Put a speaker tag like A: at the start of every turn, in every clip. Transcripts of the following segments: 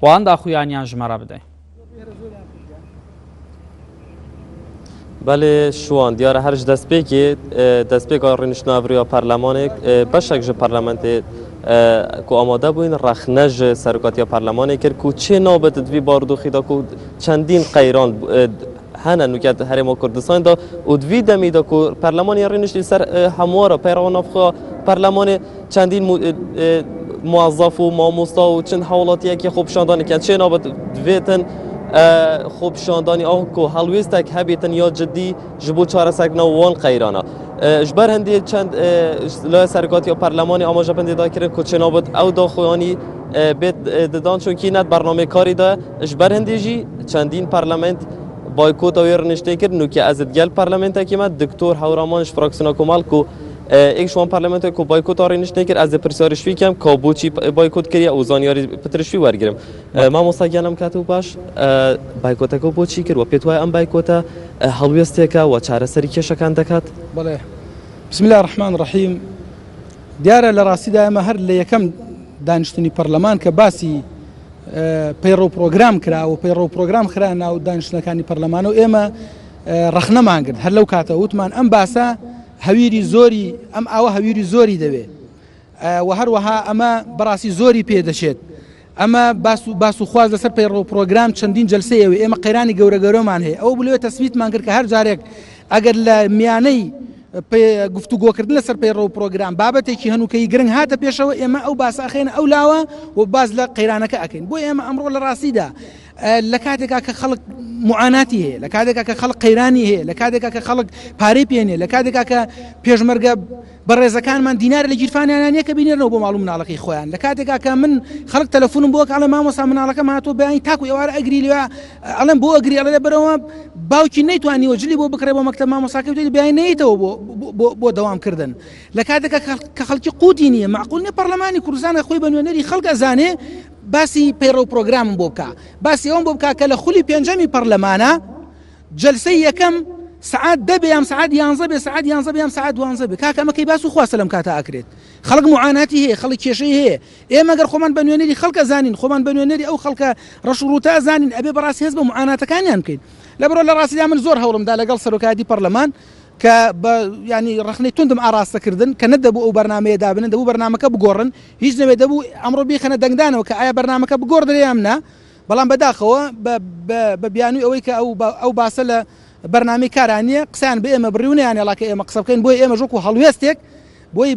A: وان داخویانیان ژمارە بدەین.
B: بله شوان دیار هرج دەستپێک ڕێنشتناوریە پەرلەمانێک بەشێک ji پەرلەمانتê ku amade bûin rexne ji serokatiya perlemanê kir ku çê nabet divî bardûxî da ku çendîn qeyran hene nûket Herêma Kurdistanê da û divî demî da ku perlemanê rêniştî ser hemwara peyra navxwe perlemanê çendîn muazzaf û mamosta û çend hewlatiyekê xwepişandanê ket çê nabet divêtin خۆپیشاندانی ئەو کو هەڵوێستێک هەبێتن یا جددی ji بۆ چارەسەرکردنەوە wan qeyrana ji ber hindê çend li serokatiya perlemanê amajependê dakirin ku çênabet ew daxuyanî bêt didan çunkî net bernamêkarî de ji ber hindê jî çendîn parlament baykota wê rêniştê kir nûkê ez ê gel parlamentekê me Diktor Hewraman ji fraksiyona Komal ku ek şwan parlamentoya ku baykota rêniştê kir ez ê pirsyarî şwî kem ka boçî baykot kiriye û zanyarî pitir şwî wergirim. Mamosta genim ketû baş baykoteka boçî kir we pê waye em baykota helwesteka we çareserî kêşekan dikat.
C: بەڵێ بسم الله الرحمن الرحیم دیارە لە ڕاستیدا ئێمە هەر لە یەکەم دانیشتنی پەرلەمان کە باسی پەیڕۆ پرۆگرام کراوە پەیڕۆ پرۆگرام خرا ناو دانیشتنەکانی پەرلەمانە و ئێمە ڕەخنەمان کرد هەر لەو کاتە وتمان ئەم باسە هەویری زۆری ئەم ئاوە هەویری زۆری دەوێت و هەروەها ئەمە بەڕاستی زۆری پێدەچێت ئەمە باس و خواز لەسەر پەیڕۆ پرۆگرام چەندین جەلسەیەوە ئێمە قەیرانی گەورە گەورەمان هەیە ئەوە بلوێ تەسبیتمان کرد کە هەر جارێک ئەگەر لە میانەی گفتوگۆکردن لەسەر پەیڕۆ پرۆگرام بابەتێکی هەنووکەی گرنگ هاتە پێشەوە ئێمە ئەو باسە ئەخێنە ئەو لاوە و باز لە قەیرانەکە ئەکەین بۆ ئێمە ئەمڕۆ لە ڕاستیدا لە کاتێکا کە خەڵک معاناتی هەیە لە کاتێکا کە خەڵک قەیرانی هەیە لە کاتێکا کە خەڵک پارەی پێێنێ لە کاتێکا کە پێشمەرگە بەڕێزەکانمان دینار لە گیرفانیان نییە کە بینێرنەوە بۆ ماڵ و مناڵەکەی خۆیان لە کاتێکا کە من خەڵک تەلەفۆنم بۆ کاڵە مامۆستا مناڵەکەم هاتووە بەیانی تاکو ئێوارە ئەگری لێ ئەڵێم بۆ ئەگری ئەڵێ بەرەوە باوکی نەیتوانیوە جلی بۆ بکڕێ بۆ مەکتەب مامۆستاکەی وتێ بیانی نەیتەوە بۆ دەوامکردن لە کاتێکا کە خەڵکی قوتی نییە معقول نییە پەرلەمانی کوردستان خۆی بە نوێنەری خەڵک ئەزانێ باسی پەیڕۆ پرۆگرامم بۆ بکە باسی ئەوم بۆ بکە کە لە خولی پێنجەمی پەرلەمانە جەلسەی یەکەم سعات دەبێ یام سعات 11 بێ سعات 11 بێ یام سعات 12 بێ کاکە ئەمەکەی باس و خواستە لەم کاتە ئاکرێت خەڵک معاناتی هەیە خەڵک کێشەی هەیە ئێمە گەر خۆمان بە نوێنەری خەڵکە زانین خۆمان بە نوێنەری ئەو خەڵکە ڕەش و ڕووتە زانین ئەبێ بەڕاستی هەست بە معاناتەکانیان بکەین لەبەرەوە لە ڕاستیدا من زۆر هەوڵمدا لەگەڵ سەرۆکایەتی پەرلەمان کە ینی ڕخنەی توندم ئاراستەکردن کە نەدەبوو ئەو بەرنامەیە دابنن دەبوو بەرنامەکە بگۆڕن هیچ نەبێت دەبوو ئەمڕۆ بیخەنە دەنگدانەوە کە ئایا بەرنامەکە بگۆڕدرێ یان نا بەڵام بەداخەوە بە بیانووی ئەوەی کە ئەو باسە لە بەرنامەی کارانیە قسەیان بە ئێمە بڕیونیان ێڵاکە ئێمە قسە بکەین بۆی ئێمە ژووک و هەڵوێستێک بۆی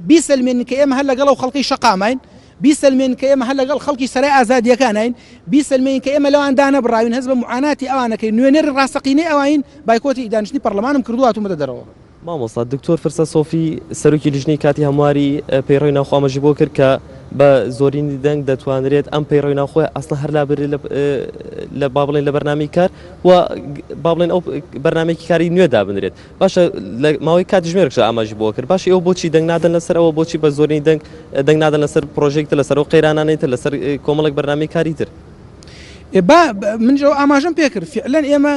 C: بیسەلمێنین کە ئێمە هەر لەگەڵ ئەو خەڵکی شەقامین بیسەلمێن کە ئێمە هەر لەگەڵ خەڵکی سەرای ئازادیەکانین بیسەلمێن کە ئێمە لەوان دانە بڕاوین هەز بە معاناتی ئەوانەکەی نوێنەری ڕاستەقینەی ئەوین بایکۆتی دانیشتنی پەرلەمانم کردو هاتوومەتە دەرەوە
B: مامۆستا دکتۆر فرسە سۆفی سەرۆکی لیژنەی کاتی هەمواری پەیڕۆی ناوخوامەژی بۆ کرد کە بە زۆرینی دەنگ دەتوانرێت ئەم پەیڕۆی ناوخۆی ئەسڵ هەر لابرێت لە با بڵێن لە بەرنامەی کار و با بڵێن ئەو بەرنامەیەکی کاری نوێ دابنرێت باشە لە ماوەی کاتژمێرەش ئاماژی بۆ کرد باشە ئەو بۆچی دەنگ نادەن لەسەر ئەوە بۆچی بە زۆرینی دەنگ نادەن لەسەر پرۆژێکتە لەسەر ئەو قەیرانانێتە لەسەر کۆمەڵێک بەرنامەی کاری تر
C: من ئاماژەم پێ کرد فعلەن ئێمە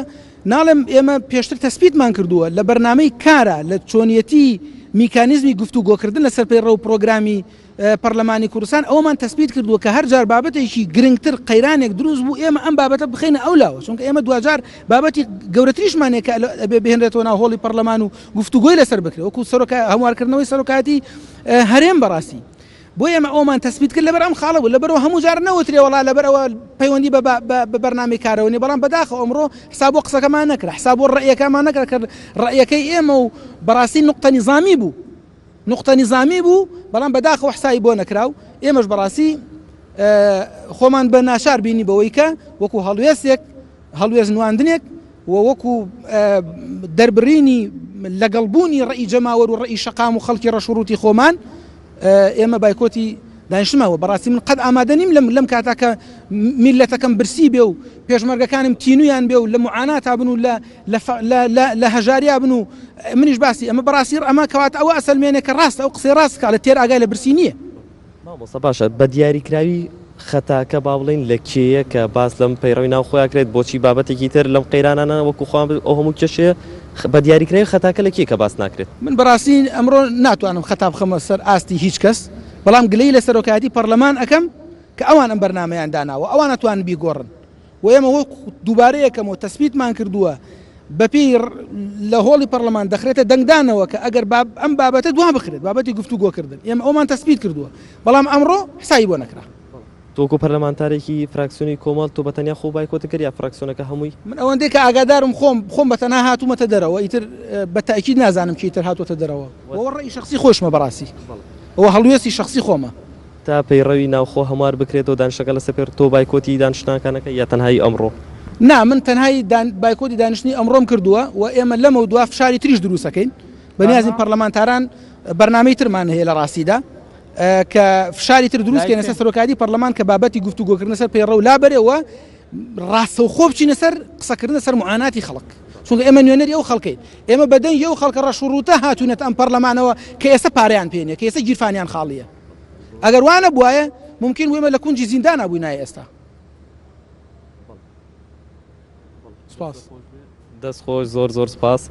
C: ناڵم ئێمە پێشتر تەسبیتمان کردووە لە بەرنامەی کارە لە چۆنیەتی میکانیزمی گفتوگۆکردن لەسەر پەیڕۆ پرۆگرامی پەرلەمانی کوردستان ئەومان تەسبیت کردووە کە هەر جار بابەتێکی گرنگتر قەیرانێک دروست بوو ئێمە ئەم بابەتە بخینە ئەولاوە چونکە ئێمە دوجار بابەتی گەورەتریشمانێک کە بهێنرێتەوە ناو هۆڵی پەرلەمان و گفتوگۆی لەسەر بکرێت وەکو هەموارکردنەوەی سەرۆکاتی هەرێم بەڕاستی بۆ ئێمە ئەومان تەسبیت کرد لەبەر ئەم خاڵە بوو لەبەرەوە هەموو جار نەوترێ وڵا لەبەرەوە پەیوەندی بە بەرنامەی کارەوەنی بەڵام بەداخەوە ئەمڕۆ حساب بۆ قسەکەمان نەکرا حساب بۆ ڕەیەکەمان نەکرا کە ڕەیەکەی ئێمە و بەڕاستی نقطە نیزامی بوو بەڵام بەداخەوە حسابی بۆ نەکراو ئێمەش بەڕاستی خۆمان بە ناشار بینی بەوەی کە وەکو هەڵوێز نواندنێک و وەکو دەربڕینی لەگەڵبوونی ڕەئی جەماوەر و ڕەئی شەقام و خەڵکی ڕەشوڕوتی خۆمان ئێمە بایکۆتی دانیشتمەوە بەڕاستی من قەت ئامادە نیم لەم کاتاکە میلەتەکەم برسی بێ و پێشمەرگەکانم تینویان بێ و لە معاناتا بن و لە هەژاریا بن و منیش باسی ئەمە بەڕاستی ئەمە کەواتە ئەوە ئەسەلمێنێ کە ڕاست ئەو قسەی ڕاست کە لە تێر ئاگای لە برسی نییە
B: مامۆستا باشە بە دیاریکراوی خەتاکە با بڵێن لە کێیە کە باس لەم پەیڕۆی ناوخۆیان کرێت بۆچی بابەتێکی تر لەم قەیرانانە وەکو خۆیان ئەو هەموو کێشەیە بە دیاریکراوی خەتاکە لە کێ کە باس ناکرێت
C: من بەڕاستی ئەمڕۆ ناتوانم خەتا بخەمە سەر ئاستی هیچ کەس بەڵام گلەی لە سەرۆکایەتی پەرلەمان ئەەکەم کە ئەوان ئەم بەرنامەیان داناوە ئەوانە توان بیگۆڕن و ئێمە وەک دووبارەیەکەمەوە تەسبیتمان کردووە بەپیر لە هۆڵی پەرلەمان دەخرێتە دەنگدانەوە کە ئەگەر ئەم بابەتە دوا بخرێت بابەتی گفتوگۆکردن ئێمە ئەومان تەسبیت کردووە بەڵام ئەمڕۆ حسابی بۆ نەکرا.
B: تۆکو پەرلەمانتارێکی فراکسیۆنی کۆمەڵ تۆ بەتەنیا خۆ بایکۆتە کرد یا فراکسیۆنەکە هەمووی؟
C: من ئەوەندەی کە ئاگادارم خۆم بەتەنها هاتوومەتە دەرەوە ئیتر بە تاکید نازانم چیتر هاتووەتە دەرەوە ئەوە ڕێی شخصی خۆشمە بەڕاستی ئەوە هەڵوێستی شخصی خۆمە
B: تا پەیڕەوی ناوخۆ هەموار بکرێتەوە دانیشتەکە لە سەپێر تۆ بایکۆتی دانیشتنەکانەکە یا تەنهایی ئەمڕۆ؟
C: نا من تەنهایی بایکۆتی دانیشتنی ئەمڕۆم کردووە و ئێمە لەمە دوا فشاری تریش دروستەکەین بەنیازی پەرلەمانتاران بەرنامەی ترمان هەیە لە ڕاستیدا کە فشاری تر دروستکەنە سەر سەرۆکاتی پەرلەمان کە بابەتی گفتوگۆکردنە سەر پەیڕەو لابەرەوە ڕاستەوخۆ بچینە سەر قسەکردنە سەر معاناتی خەڵک چونکە ئێمە نوێنەری ئەو خەڵکەین ئێمە بەدەنگی ئەو خەڵکە ڕەشوڕوتە هاتوونەت ئەم پەرلەمانەوە کە ئێستا پارەیان پێێنێ کە ئێستا گیرفانیان خاڵیە ئەگەر وانە بواە ممکن وێمە لە کونجی زیندان نبووینایە ئێستا.
B: دەست خۆش زۆر سپاس.